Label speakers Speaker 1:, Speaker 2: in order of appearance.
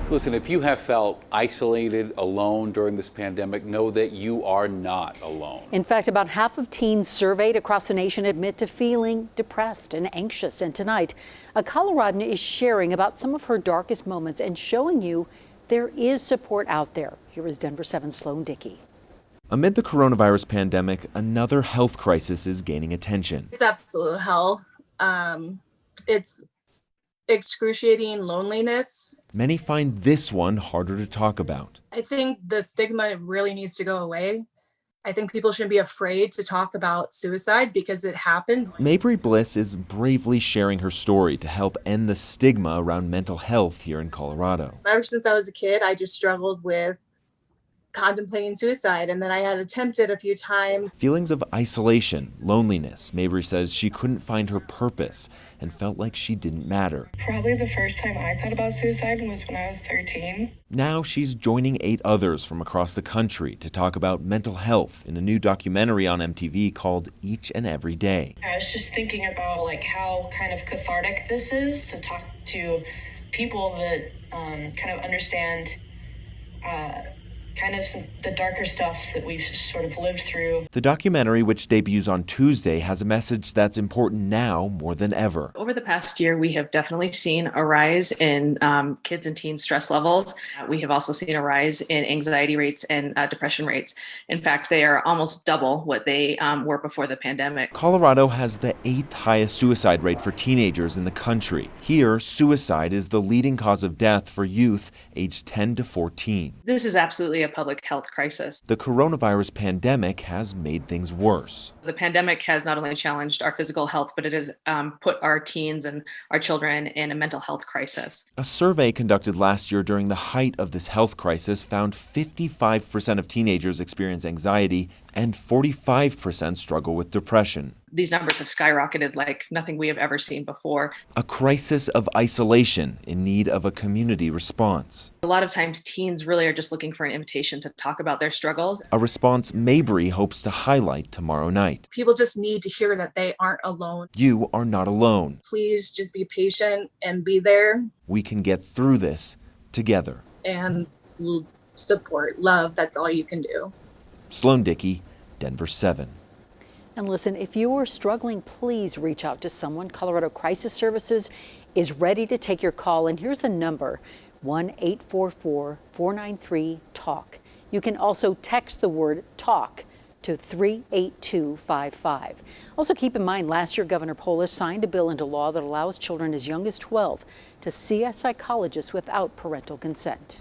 Speaker 1: Listen, if you have felt isolated, alone during this pandemic, know that you are not alone.
Speaker 2: In fact, about half of teens surveyed across the nation admit to feeling depressed and anxious. And tonight, a Coloradan is sharing about some of her darkest moments and showing you there is support out there. Here is Denver 7's Sloan Dickey.
Speaker 3: Amid the coronavirus pandemic, another health crisis is gaining attention.
Speaker 4: It's absolute hell. It's excruciating loneliness.
Speaker 3: Many find this one harder to talk about.
Speaker 4: I think the stigma really needs to go away. I think people shouldn't be afraid to talk about suicide because it happens.
Speaker 3: Mabri Bliss is bravely sharing her story to help end the stigma around mental health here in Colorado.
Speaker 4: Ever since I was a kid, I just struggled with contemplating suicide, and then I had attempted a few times.
Speaker 3: Feelings of isolation, loneliness. Mabri says she couldn't find her purpose and felt like she didn't matter.
Speaker 5: Probably the first time I thought about suicide was when I was 13.
Speaker 3: Now she's joining 8 others from across the country to talk about mental health in a new documentary on MTV called Each and Every Day.
Speaker 5: I was just thinking about how kind of cathartic this is to talk to people that kind of understand the darker stuff that we've sort of lived through.
Speaker 3: The documentary, which debuts on Tuesday, has a message that's important now more than ever.
Speaker 6: Over the past year, we have definitely seen a rise in kids and teens stress levels. We have also seen a rise in anxiety rates and depression rates. In fact, they are almost double what they were before the pandemic.
Speaker 3: Colorado has the 8th highest suicide rate for teenagers in the country. Here, suicide is the leading cause of death for youth aged 10 to 14.
Speaker 6: This is absolutely a public health crisis.
Speaker 3: The coronavirus pandemic has made things worse.
Speaker 6: The pandemic has not only challenged our physical health, but it has put our teens and our children in a mental health crisis.
Speaker 3: A survey conducted last year during the height of this health crisis found 55% of teenagers experience anxiety and 45% struggle with depression.
Speaker 6: These numbers have skyrocketed like nothing we have ever seen before.
Speaker 3: A crisis of isolation in need of a community response.
Speaker 6: A lot of times teens really are just looking for an invitation to talk about their struggles.
Speaker 3: A response Mabri hopes to highlight tomorrow night.
Speaker 4: People just need to hear that they aren't alone.
Speaker 3: You are not alone.
Speaker 4: Please just be patient and be there.
Speaker 3: We can get through this together.
Speaker 4: And support, love, that's all you can do.
Speaker 3: Sloan Dickey, Denver 7.
Speaker 2: And listen, if you are struggling, please reach out to someone. Colorado Crisis Services is ready to take your call. And here's the number, 1-844-493-TALK. You can also text the word TALK to 38255. Also keep in mind, last year Governor Polis signed a bill into law that allows children as young as 12 to see a psychologist without parental consent.